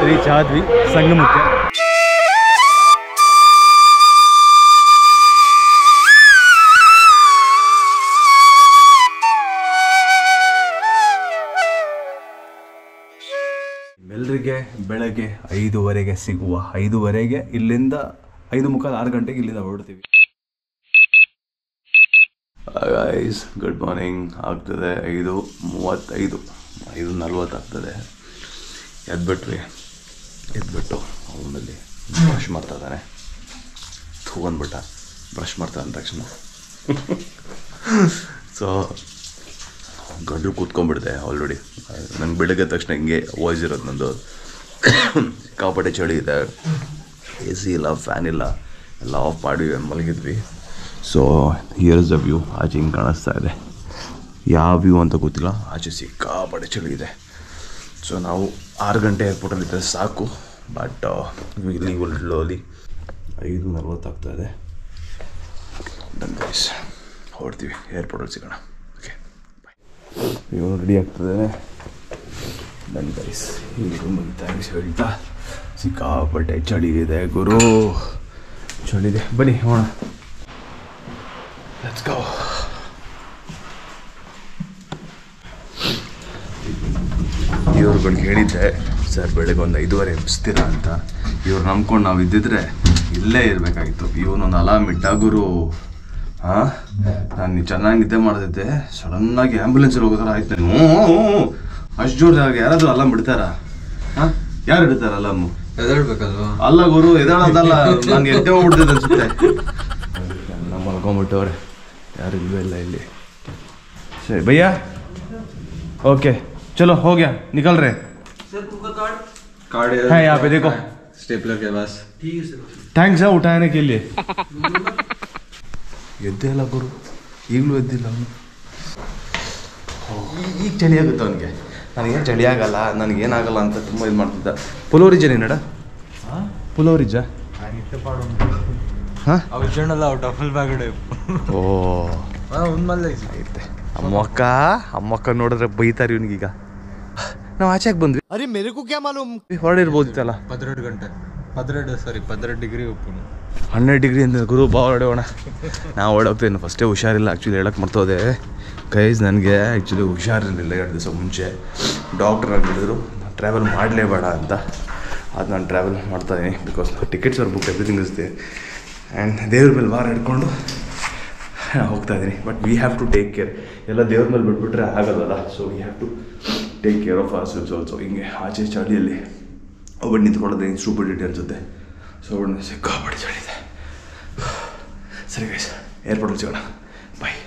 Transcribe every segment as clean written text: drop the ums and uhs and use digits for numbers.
Reach ಆದ್ವಿ ಸಂಗಮಕ್ಕೆ. ಎಲ್ರಿಗೆ ಬೆಳಗ್ಗೆ 5:15 ಸಿಗುವ. 5:15 ಇಲ್ಲಿಂದ 5:45 6 ಗಂಟೆಗೆ ಇಲ್ಲಿಂದ ಹೊರಡ್ತೀವಿ. Guys good morning. ಆಗ್ತದೆ 5:35 5:40 ಆಗ್ತದೆ. ಎದ್ಬಿಟ್ಟು ಅವನಲ್ಲಿ ಬ್ರಷ್ ಮಾಡ್ತಾ ಇದ್ದಾನೆ. ಅಂದ್ಬಿಟ್ಟ ಬ್ರಷ್ ಮಾಡ್ತಾ ಅಂದ ತಕ್ಷಣ ಸೊ ಗಂಡು ಕೂತ್ಕೊಂಡ್ಬಿಡ್ದೆ ಆಲ್ರೆಡಿ. ನಂಗೆ ಬೆಳಗ್ಗೆ ತಕ್ಷಣ ಹಿಂಗೆ ವಾಯ್ಸ್ ಇರೋದು ನಂದು. ಸಿಕ್ಕಾಪಟ್ಟೆ ಚಳಿ ಇದೆ, AC ಇಲ್ಲ, ಫ್ಯಾನ್ ಇಲ್ಲ, ಎಲ್ಲ ಆಫ್ ಮಾಡಿ ಮಲಗಿದ್ವಿ. So here's the view. ಆಚೆ ಹಿಂಗೆ ಕಾಣಿಸ್ತಾ ಇದೆ. ಯಾವ ವ್ಯೂ ಅಂತ ಗೊತ್ತಿಲ್ಲ, ಆಚೆ ಸಿಕ್ಕಾಪಟ್ಟೆ ಚಳಿ ಇದೆ. ಸೊ ನಾವು 6 ಗಂಟೆ ಏರ್ಪೋರ್ಟಲ್ಲಿದ್ದರೆ ಸಾಕು. ಬಟ್ ಇಲ್ಲಿ ಲೋಲಿ 5:40 ಆಗ್ತಾಯಿದೆ. ಡನ್ ಗೈಸ್, ಹೊರಡ್ತೀವಿ, ಏರ್ಪೋರ್ಟಲ್ಲಿ ಸಿಗೋಣ. Okay bye. ಇವನು ರೆಡಿ ಆಗ್ತದೆ. ಡನ್ ಗೈಸ್, ಈ ರೂಮಿಗೆ ಥ್ಯಾಂಕ್ಸ್ ಹೇಳ್ತಾ. ಸಿಕ್ಕಾಪಟ್ಟೆ ಚಳಿ ಇದೆ ಗುರು, ಚಳಿದೆ. ಬನ್ನಿ ಹೋಣ, ಲೆಟ್ಸ್ ಗೋ. ಇವ್ರುಗಳಿಗೆ ಹೇಳಿದ್ದೆ ಸರ್ ಬೆಳಗ್ಗೆ ಒಂದು 5:15 ಎಬ್ಸ್ತೀರಾ ಅಂತ. ಇವ್ರು ನಂಬ್ಕೊಂಡು ನಾವು ಇದ್ದಿದ್ರೆ ಇಲ್ಲೇ ಇರಬೇಕಾಗಿತ್ತು. ಇವನೊಂದು ಅಲಾರ್ಮ್ ಇಟ್ಟ ಗುರು. ಹಾಂ, ನಾನು ಚೆನ್ನಾಗಿ ನಿದ್ದೆ ಮಾಡ್ತಿದ್ದೆ, ಸಡನ್ನಾಗಿ ಆ್ಯಂಬುಲೆನ್ಸಲ್ಲಿ ಹೋಗೋದ್ರ ಆಯ್ತು. ಅಷ್ಟು ಜೋರಾಗಿ ಯಾರಾದರೂ ಅಲಾರ್ಮ್ ಬಿಡ್ತಾರಾ? ಹಾಂ, ಯಾರು ಇಡ್ತಾರ ಅಲಾರ್ಮು? ಎದೇಳ್ಬೇಕಲ್ವ? ಅಲ್ಲ ಗುರು, ಎದೇಳೋದಲ್ಲ, ನನಗೆ ಎದ್ದೆ ಹೋಗ್ಬಿಡ್ತದೆ ಅನ್ಸುತ್ತೆ. ಎಲ್ಲ ಮಲ್ಕೊಂಬಿಟ್ಟವ್ರೆ, ಯಾರು ಇಲ್ವೇ ಇಲ್ಲ ಇಲ್ಲಿ. ಸರಿ ಭಯ್ಯ, ओके चलो हो गया, निकल रहे। सर तुमका कार्ड है यहाँ पे, देखो स्टेपलर के पास। ठीक है सर, थैंक्स है उठाने के लिए। ಎದ್ದೇ ಇಲ್ಲ ಗುರು, ಈಗಲೂ ಎದ್ದಿಲ್ಲ ಅವನು. ಈಗ ಚಳಿ ಆಗುತ್ತೆ ಅವನಿಗೆ. ನನಗೇನು ಚಳಿ ಆಗಲ್ಲ, ನನಗೇನಾಗಲ್ಲ ಅಂತ ತುಂಬ ಇದು ಮಾಡ್ತಿದ್ದ. ಪುಲೋರಿಜ ನೀನಡ? ಪುಲೋರಿಜ ಹಾಂ ಅವಲ್ಲ ಡಫಲ್ ಬ್ಯಾಗ್. ಓ ಉನ್ಮಲ್ಲ ಐತೆ. ಅಮ್ಮಕ್ಕ ನೋಡಿದ್ರೆ ಬೈತಾರೆ ಇವನಿಗೀಗ. ನಾವು ಆಚೆಗೆ ಬಂದ್ವಿ. ಅರೆ ಮೇರೆ ಕೋ ಕ್ಯಾ ಮಾಲೂಮ್, ಹೊರಡಿರ್ಬೋದಿತ್ತಲ್ಲ. 12 ಗಂಟೆ 12 ಡಿಗ್ರಿ ಉಪ್ಪು 12 ಡಿಗ್ರಿ ಅಂತ ಗುರು. ಬಾ ಹೊರಡೋಣ. ನಾವು ಹೊರಡೋಗ್ತೇನೆ. ಫಸ್ಟೇ ಹುಷಾರಿಲ್ಲ ಆ್ಯಕ್ಚುಲಿ, ಹೇಳಕ್ಕೆ ಮರ್ತೋದೆ ಗೈಸ್. ನನಗೆ ಆ್ಯಕ್ಚುಲಿ ಹುಷಾರಿರಲಿಲ್ಲ 2 ದಿವಸ ಮುಂಚೆ. ಡಾಕ್ಟ್ರ್ ಹೇಳಿದ್ರು ಟ್ರಾವೆಲ್ ಮಾಡಲೇಬೇಡ ಅಂತ. ಅದು ನಾನು ಟ್ರಾವೆಲ್ ಮಾಡ್ತಾಯಿದ್ದೀನಿ, because tickets are book, everything is there. And ದೇವ್ರ ಮೇಲೆ ವಾರ ಹಿಡ್ಕೊಂಡು ಹೋಗ್ತಾಯಿದ್ದೀನಿ. But we have to take care. ಎಲ್ಲ ದೇವ್ರ ಮೇಲೆ ಬಿಟ್ಬಿಟ್ರೆ ಆಗಲ್ಲಲ್ಲ. So we have to take care of us also. ಹಿಂಗೆ ಆಚೆ ಚಳಿಯಲ್ಲಿ ಒಬ್ಬಟ್ಟು ನಿಂತ್ಕೊಳ್ಳೋದು ಸ್ಟೂಪಿಡಿಟಿ ಅನಿಸುತ್ತೆ. ಸೊ ಒಬ್ಬ ಸಿಕ್ಕಾಪಟ್ಟೆ ಚಳಿ ಇದೆ. ಸರಿ ಗೈಸ್, ಏರ್ಪೋರ್ಟಲ್ಲಿ ಸಿಗೋಣ, ಬಾಯ್.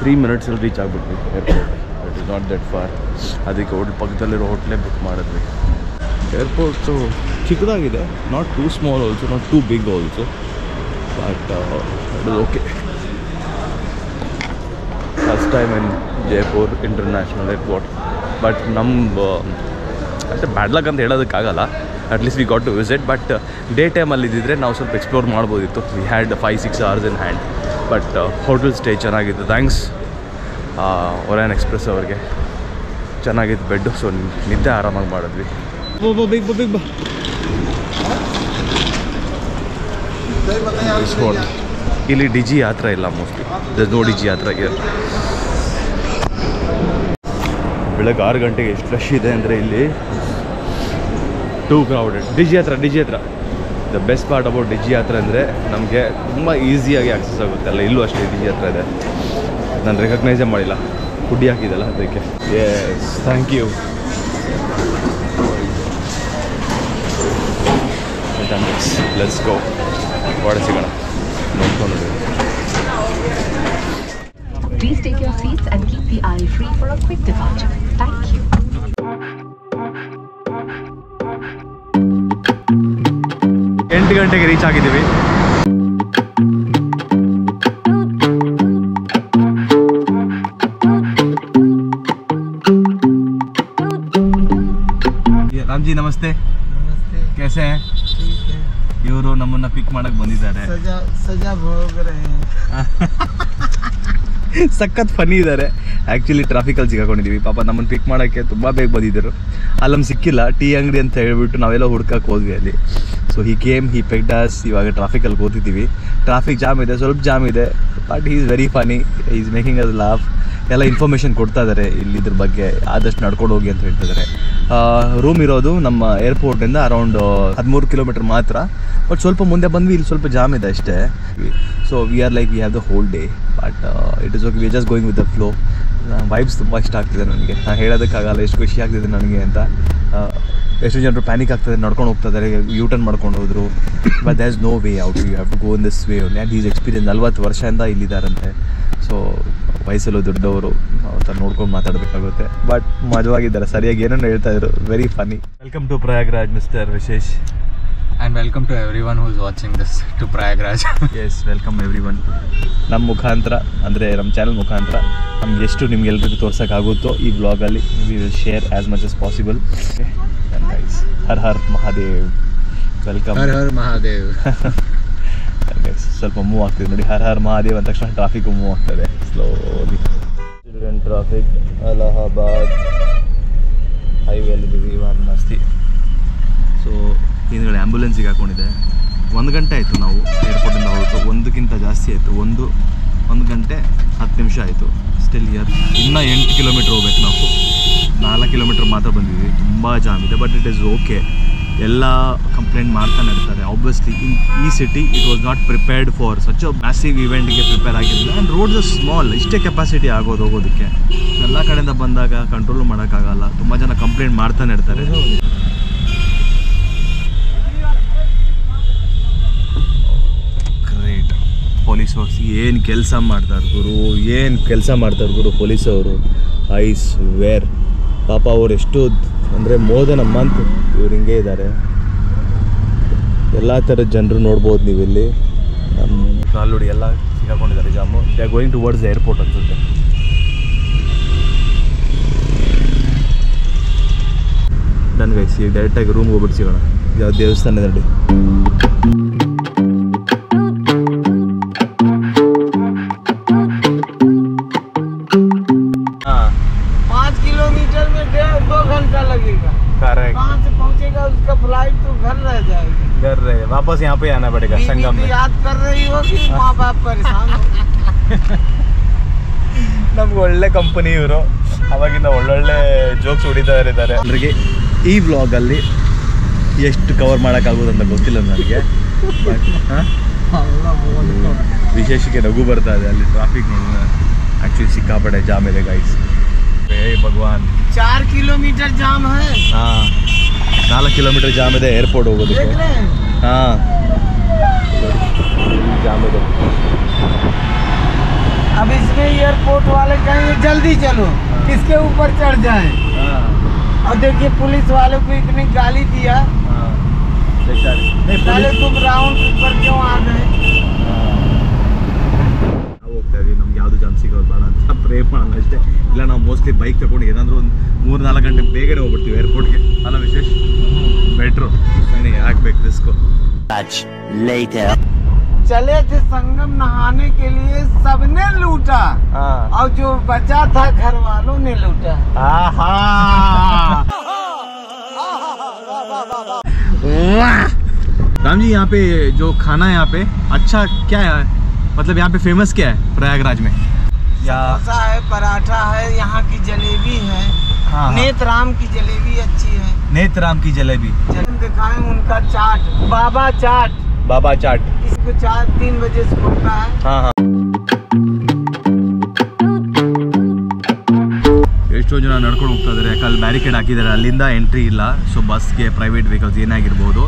ತ್ರೀ ಮಿನಿಟ್ಸಲ್ಲಿ ರೀಚ್ ಆಗಿಬಿಟ್ವಿ airport. It is not that far. ಅದಕ್ಕೆ ಪಕ್ಕದಲ್ಲಿರೋ ಹೋಟ್ಲೇ ಬುಕ್ ಮಾಡಿದ್ವಿ. ಏರ್ಪೋರ್ಟು ಚಿಕ್ಕದಾಗಿದೆ, not too small also, not too big also, but it is okay. First time in Jaipur international airport. But ಅಂದರೆ ಬ್ಯಾಡ್ ಲಕ್ ಅಂತ ಹೇಳೋದಕ್ಕಾಗಲ್ಲ. At least we got to visit. But day ಟೈಮಲ್ಲಿ ಇದ್ದಿದ್ರೆ ನಾವು ಸ್ವಲ್ಪ ಎಕ್ಸ್ಪ್ಲೋರ್ ಮಾಡ್ಬೋದಿತ್ತು. We had 5-6 hours in hand. But hotel stay ಚೆನ್ನಾಗಿತ್ತು. Thanks Orion express ಅವ್ರಿಗೆ. ಚೆನ್ನಾಗಿತ್ತು ಬೆಡ್ಡು. ಸೊ ನಿದ್ದೆ ಆರಾಮಾಗಿ ಮಾಡಿದ್ವಿ. ಬಿಗ್ ಬಾ. ಇಲ್ಲಿ ಡಿಜಿ ಯಾತ್ರ ಇಲ್ಲ mostly. There no Digi Yatra ಇದೆ. ಬೆಳಗ್ಗೆ 6 ಗಂಟೆಗೆ ಎಷ್ಟು ರಶ್ ಇದೆ ಅಂದರೆ ಇಲ್ಲಿ. Too crowded. ಡಿಜಿ ಹತ್ರ the best part about Digi Yatra ಅಂದರೆ ನಮಗೆ ತುಂಬ ಈಸಿಯಾಗಿ ಆಕ್ಸೆಸ್ ಆಗುತ್ತೆ ಅಲ್ಲ. ಇಲ್ಲೂ ಅಷ್ಟೇ ಡಿಜಿ ಹತ್ರ ಇದೆ. ನಾನು ರೆಕಗ್ನೈಸೇ ಮಾಡಿಲ್ಲ, ಹುಡ್ಡಿ ಹಾಕಿದ್ದಲ್ಲ ಅದಕ್ಕೆ. Yes, thank you. Let's go, ಒಳಗೆ ಸಿಗೋಣ. ನೋಡ್ಕೊಂಡು Please take your seats and keep the aisle free for a quick departure. Thank you. 8 ಗಂಟೆಗೆ ರೀಚ್ ಆಗಿದ್ದೀವಿ. राम जी नमस्ते। कैसे हैं? ठीक है। ಇವರು ನಮ್ಮನ್ನ ಪಿಕ್ ಮಾಡಕ್ ಬಂದಿದ್ದಾರೆ. ಸಖತ್ ಫನಿ ಇದ್ದಾರೆ. ಆ್ಯಕ್ಚುಲಿ ಟ್ರಾಫಿಕಲ್ಲಿ ಸಿಗಾಕೊಂಡಿದ್ದೀವಿ. ಪಾಪ ನಮ್ಮನ್ನು ಪಿಕ್ ಮಾಡೋಕ್ಕೆ ತುಂಬ ಬೇಗ ಬಂದಿದ್ದರು. ಅಲ್ಲಿ ನಮ್ಗೆ ಸಿಕ್ಕಿಲ್ಲ, ಟೀ ಅಂಗಡಿ ಅಂತ ಹೇಳ್ಬಿಟ್ಟು ನಾವೆಲ್ಲ ಹುಡ್ಕಕ್ಕೆ ಹೋದ್ವಿ ಅಲ್ಲಿ. So he came, he picked us. ಇವಾಗ ಟ್ರಾಫಿಕಲ್ಲಿ ಕೂತಿದ್ದೀವಿ. ಟ್ರಾಫಿಕ್ ಜಾಮ್ ಇದೆ, ಸ್ವಲ್ಪ ಜಾಮ್ ಇದೆ, but he is very funny. He is making us laugh. ಎಲ್ಲ ಇನ್ಫಾರ್ಮೇಷನ್ ಕೊಡ್ತಾ ಇದ್ದಾರೆ ಇಲ್ಲಿ ಇದ್ರ ಬಗ್ಗೆ, ಆದಷ್ಟು ನಡ್ಕೊಂಡು ಹೋಗಿ ಅಂತ ಹೇಳ್ತಾ ಇದ್ದಾರೆ. ರೂಮ್ ಇರೋದು ನಮ್ಮ ಏರ್ಪೋರ್ಟಿಂದ ಅರೌಂಡ್ 13 ಕಿಲೋಮೀಟರ್ ಮಾತ್ರ. ಬಟ್ ಸ್ವಲ್ಪ ಮುಂದೆ ಬಂದ್ವಿ, ಇಲ್ಲಿ ಸ್ವಲ್ಪ ಜಾಮ್ ಇದೆ ಅಷ್ಟೇ. So we are like we have the whole day, but it is okay. We are just going with the flow. Vibes ತುಂಬ ಇಷ್ಟ ಆಗ್ತಿದೆ ನನಗೆ. ನಾನು ಹೇಳೋದಕ್ಕಾಗಲ್ಲ ಎಷ್ಟು ಖುಷಿ ಆಗ್ತಿದೆ ನನಗೆ ಅಂತ. ಎಷ್ಟು ಜನರು ಪ್ಯಾನಿಕ್ ಆಗ್ತದೆ, ನಡ್ಕೊಂಡು ಹೋಗ್ತಾ ಇದ್ದಾರೆ, ಯೂ ಟರ್ನ್ ಮಾಡ್ಕೊಂಡು ಹೋದ್ರು. But there is no way out, you have to go in this way. And is experience 40 ವರ್ಷದಿಂದ ಇಲ್ಲಿದ್ದಾರಂತೆ. ಸೊ ವಯಸ್ಸಲ್ಲೂ ದೊಡ್ಡವರು, ಅವ್ರ ನೋಡ್ಕೊಂಡು ಮಾತಾಡಬೇಕಾಗುತ್ತೆ. ಬಟ್ ಮಜವಾಗಿದ್ದಾರೆ, ಸರಿಯಾಗಿ ಏನೇನು ಹೇಳ್ತಾ ಇದ್ರು. Very funny. Welcome to Prayagraj mister Vishesh. And welcome to everyone who is watching this to Prayagraj. Yes, welcome everyone. ನಮ್ಮ ಮುಖಾಂತರ ಅಂದರೆ ನಮ್ಮ ಚಾನಲ್ ಮುಖಾಂತರ ನಮ್ಗೆ ಎಷ್ಟು ನಿಮ್ಗೆಲ್ರಿಗೂ ತೋರ್ಸೋಕ್ಕಾಗುತ್ತೋ ಈ ವ್ಲಾಗಲ್ಲಿ we will share as much as possible. Har Har Mahadev. Welcome. Har Har Mahadev. ಸ್ವಲ್ಪ ಮೂವ್ ಆಗ್ತಿದೆ ನೋಡಿ. ಹರ್ ಹರ್ ಮಹಾದೇವ್ ಅಂದ ತಕ್ಷಣ ಟ್ರಾಫಿಕ್ ಮೂವ್ ಆಗ್ತದೆ ಸ್ಲೋಲಿ. ಟ್ರಾಫಿಕ್ ಅಲಹಾಬಾದ್ ಹೈವೇಲಿದ್ದೀವಿ ವಾರಣಾಸಿ. ಸೊ ಹಿಂದ್ಗಡೆ ಆ್ಯಂಬುಲೆನ್ಸಿಗೆ ಹಾಕೊಂಡಿದೆ. 1 ಗಂಟೆ ಆಯಿತು ನಾವು ಏರ್ಪೋರ್ಟಿಂದ ಹೊರಟು. 1ಕ್ಕಿಂತ ಜಾಸ್ತಿ ಆಯಿತು. 1 ಗಂಟೆ 10 ನಿಮಿಷ ಆಯಿತು. ಸ್ಟಿಲ್ ಇಯರ್ ಇನ್ನೂ 8 ಕಿಲೋಮೀಟ್ರ್ ಹೋಗ್ಬೇಕು ನಾವು. 4 ಕಿಲೋಮೀಟ್ರ್ ಮಾತ್ರ ಬಂದಿದ್ವಿ. ತುಂಬ ಜಾಮ್ ಇದೆ, ಬಟ್ ಇಟ್ ಈಸ್ ಓಕೆ. ಎಲ್ಲ ಕಂಪ್ಲೇಂಟ್ ಮಾಡ್ತಾನೆ ಇರ್ತಾರೆ. ಆಬ್ವಿಯಸ್ಲಿ ಈ city it was not prepared for such a massive ಇವೆಂಟ್ಗೆ ಪ್ರಿಪೇರ್ ಆಗಿರಲಿಲ್ಲ. ಆ್ಯಂಡ್ ರೋಡ್ಸ್ ಆರ್ ಸ್ಮಾಲ್, ಇಷ್ಟೇ ಕೆಪಾಸಿಟಿ ಆಗೋದು ಹೋಗೋದಕ್ಕೆ. ಎಲ್ಲ ಕಡೆಯಿಂದ ಬಂದಾಗ ಕಂಟ್ರೋಲು ಮಾಡೋಕ್ಕಾಗಲ್ಲ. ತುಂಬ ಜನ ಕಂಪ್ಲೇಂಟ್ ಮಾಡ್ತಾನೆ ಇರ್ತಾರೆ. ಗ್ರೇಟ್. ಪೊಲೀಸವ್ರು ಏನು ಕೆಲಸ ಮಾಡ್ತಾರೆ ಗುರು, ಏನು ಕೆಲಸ ಮಾಡ್ತಾರೆ ಗುರು ಪೊಲೀಸವರು. I square. ಪಾಪ ಅವ್ರು ಎಷ್ಟು ಅಂದರೆ ಮೋರ್ ದೆನ್ ಅ ಮಂತ್ ಇವ್ರು ಹಿಂಗೆ ಇದ್ದಾರೆ. ಎಲ್ಲ ಥರದ ಜನರು ನೋಡ್ಬೋದು ನೀವಿಲ್ಲಿ. ಕಾಲುಡಿ ಎಲ್ಲ ಸಿಗಾಕೊಂಡಿದ್ದಾರೆ jam. They are going towards the airport ಅನ್ಸುತ್ತೆ. ಡನ್ ಗೈಸ್, ಈಗ ಡೈರೆಕ್ಟಾಗಿ ರೂಮ್ಗೆ ಹೋಗ್ಬಿಟ್ಟು ಸಿಗೋಣ. ಯಾವ ದೇವಸ್ಥಾನ ನೋಡಿ. कहाँ से पहुँचेगा उसका फ्लाइट तो घर रह जाएगी. घर रहे वापस यहाँ पे आना पड़ेगा संगम में. याद कर रही हो कि माँ बाप परेशान हो. ನಮ್ಗೆ ಒಳ್ಳೆ ಕಂಪನಿ ಇವರು. ಅವಾಗಿಂದ ಒಳ್ಳೊಳ್ಳೆ ಜೋಕ್ಸ್ ಹೊಡಿತಾ ಇದ್ದಾರೆ. ಎಲ್ಲರಿಗೆ ಈ ವ್ಲಾಗಲ್ಲಿ ಎಷ್ಟು ಕವರ್ ಮಾಡೋಕ್ಕಾಗೋದು ಅಂತ ಗೊತ್ತಿಲ್ಲ ನನಗೆ. ವಿಶೇಷಕ್ಕೆ ನಗು ಬರ್ತಾ ಇದೆ. ಅಲ್ಲಿ ಟ್ರಾಫಿಕ್ ಆ್ಯಕ್ಚುಲಿ ಸಿಕ್ಕಾಪಟ್ಟೆ ಜಾಮ್ ಇದೆ ಗೈಸ್. ಭಗವಾನ್. 4 किलोमीटर जाम है. हाँ, 4 किलोमीटर जाम ಇದೆ ಏರ್ಪೋರ್ಟ್ ಹೋಗೋದಕ್ಕೆ. ಹಾಂ, जाम है. अब इसमें एयरपोर्ट वाले कहेंगे जल्दी चलो, किसके ऊपर चढ़ जाए. और देखिए पुलिस वालों को इतनी गाली दिया. पहले तुम राउंड पर क्यों आ गए. ಹೋಗ್ತಾ ಇದೀವಿ. ನಮ್ಗೆ ಯಾವುದು ಜಾಮ್ ಸಿಗೋದು ಬೇಡ ಅಂತ ಪ್ರೇ ಮಾಡೋಣ ಅಷ್ಟೇ. ಇಲ್ಲ ನಾವು ಮೋಸ್ಟ್ಲಿ ಬೈಕ್ ತಗೊಂಡು ಏನಾದರೂ ಒಂದು 3-4 ಗಂಟೆ ಬೇಗನೆ ಹೋಗ್ಬಿಡ್ತೀವಿ ಏರ್ಪೋರ್ಟ್ಗೆ. ಅಲ್ಲ ವಿಶೇಷ್, ಬೆಟ್ರು ಸುಮ್ಮನೆ ಹಾಕ್ಬೇಕು ರಿಸ್ಕು. चले थे संगम नहाने के लिए, सबने लूटा. और जो बचा था घर वालों ने लूटा. राम जी, यहाँ पे जो खाना है यहाँ पे अच्छा क्या है, मतलब यहाँ पे फेमस क्या है प्रयागराज में? समोसा है, पराठा है, यहाँ की जलेबी है. हाँ, नेत्राम की जलेबी अच्छी है. नेत्राम की जलेबी. दिखाएं उनका चाट, बाबा चाट. बाबा चाट. इसको 3 बजे से खुलता है. हाँ हाँ. ಎಷ್ಟೋ ಜನ ನಡ್ಕೊಂಡು ಹೋಗ್ತಾ ಇದ್ದಾರೆ. ಯಾಕಲ್ಲಿ ಬ್ಯಾರಿಕೇಡ್ ಹಾಕಿದ್ದಾರೆ, ಅಲ್ಲಿಂದ ಎಂಟ್ರಿ ಇಲ್ಲ. ಸೊ ಬಸ್ಗೆ, ಪ್ರೈವೇಟ್ ವೆಹಿಕಲ್ಸ್ ಏನಾಗಿರ್ಬೋದು,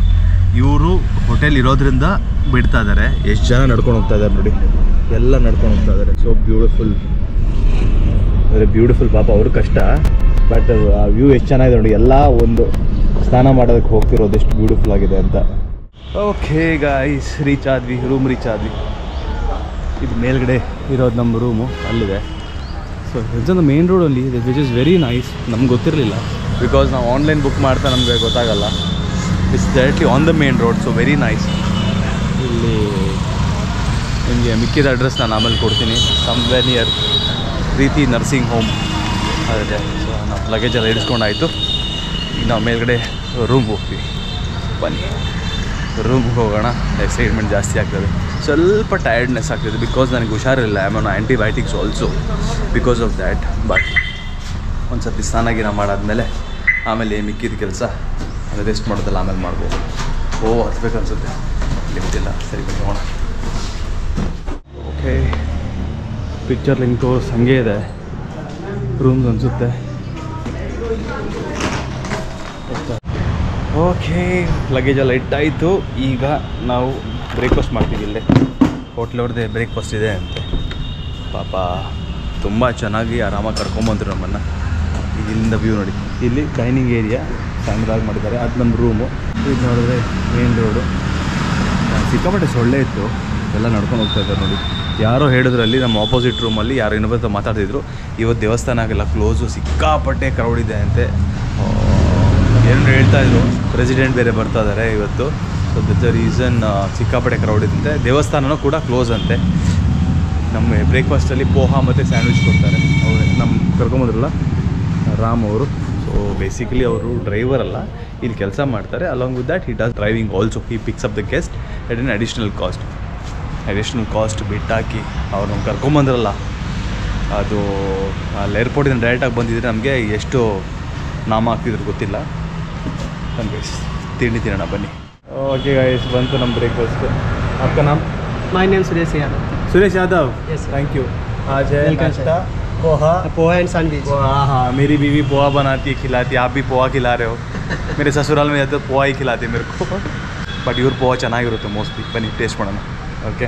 ಇವರು ಹೋಟೆಲ್ ಇರೋದ್ರಿಂದ ಬಿಡ್ತಾ ಇದ್ದಾರೆ. ಎಷ್ಟು ಜನ ನಡ್ಕೊಂಡು ಹೋಗ್ತಾ ಇದ್ದಾರೆ ನೋಡಿ, ಎಲ್ಲ ನಡ್ಕೊಂಡು ಹೋಗ್ತಾ ಇದ್ದಾರೆ. ಸೊ ಬ್ಯೂಟಿಫುಲ್, ಅಂದರೆ ಬ್ಯೂಟಿಫುಲ್. ಪಾಪ ಅವ್ರ ಕಷ್ಟ, ಬಟ್ ಆ ವ್ಯೂ ಎಷ್ಟು ಚೆನ್ನಾಗಿದೆ ನೋಡಿ. ಎಲ್ಲ ಒಂದು ಸ್ನಾನ ಮಾಡೋದಕ್ಕೆ ಹೋಗ್ತಿರೋದು ಎಷ್ಟು ಬ್ಯೂಟಿಫುಲ್ ಆಗಿದೆ ಅಂತ. ಓಕೆ ಗಾಯ್ಸ್, ರೀಚ್ ಆದ್ವಿ, ರೂಮ್ ರೀಚ್ ಆದ್ವಿ. ಇದು ಮೇಲ್ಗಡೆ ಇರೋದು ನಮ್ಮ ರೂಮು, ಅಲ್ಲಿದೆ. So it's on the main road ಅಲ್ಲಿ, ವಿಚ್ ಇಸ್ ವೆರಿ ನೈಸ್. ನಮ್ಗೆ ಗೊತ್ತಿರಲಿಲ್ಲ, ಬಿಕಾಸ್ ನಾವು ಆನ್ಲೈನ್ ಬುಕ್ ಮಾಡ್ತಾ ನಮಗೆ ಗೊತ್ತಾಗಲ್ಲ. It's directly on the main road, so very nice. ಇಲ್ಲಿ ನಿಮಗೆ ಮಿಕ್ಕಿದ ಅಡ್ರೆಸ್ ನಾನು ಆಮೇಲೆ ಕೊಡ್ತೀನಿ. ಸಮ್ವೇರ್ ನಿಯರ್ ಪ್ರೀತಿ ನರ್ಸಿಂಗ್ ಹೋಮ್ ಅದೇ. ಸೊ ನಾವು ಲಗೇಜೆಲ್ಲ ಇಡಿಸ್ಕೊಂಡಾಯಿತು. ಈಗ ನಾವು ಮೇಲ್ಗಡೆ ರೂಮ್ಗೆ ಹೋಗ್ತೀವಿ. ಬನ್ನಿ ರೂಮ್ಗೆ ಹೋಗೋಣ. ಎಕ್ಸೈಟ್ಮೆಂಟ್ ಜಾಸ್ತಿ ಆಗ್ತದೆ, ಸ್ವಲ್ಪ ಟಯರ್ಡ್ನೆಸ್ ಆಗ್ತದೆ ಬಿಕಾಸ್ ನನಗೆ ಹುಷಾರಿಲ್ಲ. I am on antibiotics also because of that. But ಒಂದು ಸರ್ತಿ ಸ್ನಾನ ಮಾಡಾದ್ಮೇಲೆ ಆಮೇಲೆ ಮಿಕ್ಕಿದ ಕೆಲಸ ರೆಸ್ಟ್ ಮಾಡೋದಲ್ಲ ಆಮೇಲೆ ಮಾಡ್ಬೋದು. ಹತ್ಬೇಕು ಅನಿಸುತ್ತೆ, ಲಿಫ್ಟ್ ಇಲ್ಲ. ಸರಿ ಬನ್ನಿ ಹೋಗೋಣ. ಓಕೆ, ಪಿಕ್ಚರ್ ಲಿಂಕ್ ತೋರಿಸ್ ಹಂಗೆ ಇದೆ ರೂಮ್ಸ್ ಅನಿಸುತ್ತೆ. ಓಕೆ, ಲಗೇಜೆಲ್ಲ ಇಟ್ಟಾಯಿತು. ಈಗ ನಾವು ಬ್ರೇಕ್ಫಾಸ್ಟ್ ಮಾಡ್ತೀವಿ. ಇಲ್ಲೇ ಹೋಟ್ಲವ್ರದ್ದೇ ಬ್ರೇಕ್ಫಾಸ್ಟ್ ಇದೆ ಅಂತೆ. ಪಾಪ ತುಂಬ ಚೆನ್ನಾಗಿ ಆರಾಮಾಗಿ ಕರ್ಕೊಂಬಂದರು ನಮ್ಮನ್ನು. ಈಗ ಇಲ್ಲಿಂದ ವ್ಯೂ ನೋಡಿ, ಇಲ್ಲಿ ಡೈನಿಂಗ್ ಏರಿಯಾ ಸಣ್ಣದಾಗಿ ಮಾಡಿದ್ದಾರೆ. ಅದು ನಮ್ಮ ರೂಮು. ಇದು ನೋಡಿದ್ರೆ ಮೇನ್ ರೋಡು. ಸಿಕ್ಕಾಪಟ್ಟೆ ಸೊಳ್ಳೆ ಇತ್ತು, ಎಲ್ಲ ನಡ್ಕೊಂಡು ಹೋಗ್ತಾ ಇದ್ದಾರೆ ನೋಡಿ. ಯಾರೋ ಹೇಳಿದ್ರಲ್ಲಿ ನಮ್ಮ ಆಪೋಸಿಟ್ ರೂಮಲ್ಲಿ ಯಾರೋ ಇನ್ನೊಬ್ಬರ ಮಾತಾಡ್ತಿದ್ರು, ಇವತ್ತು ದೇವಸ್ಥಾನ ಆಗೆಲ್ಲ ಕ್ಲೋಸು, ಸಿಕ್ಕಾಪಟ್ಟೆ ಕ್ರೌಡ್ ಇದೆ ಅಂತೆ. ಏನು ಹೇಳ್ತಾಯಿದ್ರು, ಪ್ರೆಸಿಡೆಂಟ್ ಬೇರೆ ಬರ್ತಾ ಇದ್ದಾರೆ ಇವತ್ತು. ಸೊ ದಟ್ಸ್ ದ ರೀಸನ್ ಸಿಕ್ಕಾಪಟ್ಟೆ ಕ್ರೌಡ್ ಇದ್ದಂತೆ. ದೇವಸ್ಥಾನನೂ ಕೂಡ ಕ್ಲೋಸ್ ಅಂತೆ. ನಮ್ಮ ಬ್ರೇಕ್ಫಾಸ್ಟಲ್ಲಿ ಪೋಹಾ ಮತ್ತು ಸ್ಯಾಂಡ್ವಿಚ್ ಕೊಡ್ತಾರೆ. ಅವರು ನಮ್ಮ ಕರ್ಕೊಂಬಂದ್ರಲ್ಲ ರಾಮ್ ಅವರು. ಸೊ ಬೇಸಿಕಲಿ ಅವರು ಡ್ರೈವರ್ ಅಲ್ಲ, ಇಲ್ಲಿ ಕೆಲಸ ಮಾಡ್ತಾರೆ. Along with that he does driving also. He picks up the guest at an additional cost ಬಿಟ್ಟಾಕಿ ಅವ್ರು ನಮ್ಗೆ ಕರ್ಕೊಂಬಂದ್ರಲ್ಲ. ಅದು ಅಲ್ಲಿ ಏರ್ಪೋರ್ಟಿಂದ ಡೈರೆಕ್ಟಾಗಿ ಬಂದಿದ್ರೆ ನಮಗೆ ಎಷ್ಟು ನಾಮ ಆಗ್ತಿದ್ರು ಗೊತ್ತಿಲ್ಲ. ಬನ್ನಿ ತಿಂಡಿ ತಿನ್ನೋಣ ಬನ್ನಿ. ಓಕೆ ಗೈಸ್, ಬಂತು ನಮ್ಮ ಬ್ರೇಕ್ಫಾಸ್ಟ್. आपका नाम? My name Suresh Yadav. Suresh Yadav. Yes, sir. Thank you. आज है Welcome, नाश्ता पोहा. Poha and sandwich. हाँ, मेरी बीवी पोहा बनाती है, खिलाती है. आप भी पोहा खिला रहे हो. मेरे ससुराल में जाते पोहा ही खिलाते मेरे को. बट इवर पोहा ಚೆನ್ನಾಗಿರುತ್ತೆ ಮೋಸ್ಟ್ಲಿ. ಬನ್ನಿ ಟೇಸ್ಟ್ ಮಾಡೋಣ. ओके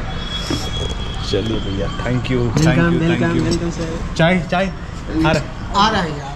चलिए भैया, थैंक यू. Welcome sir. चाय आ रहा है यार.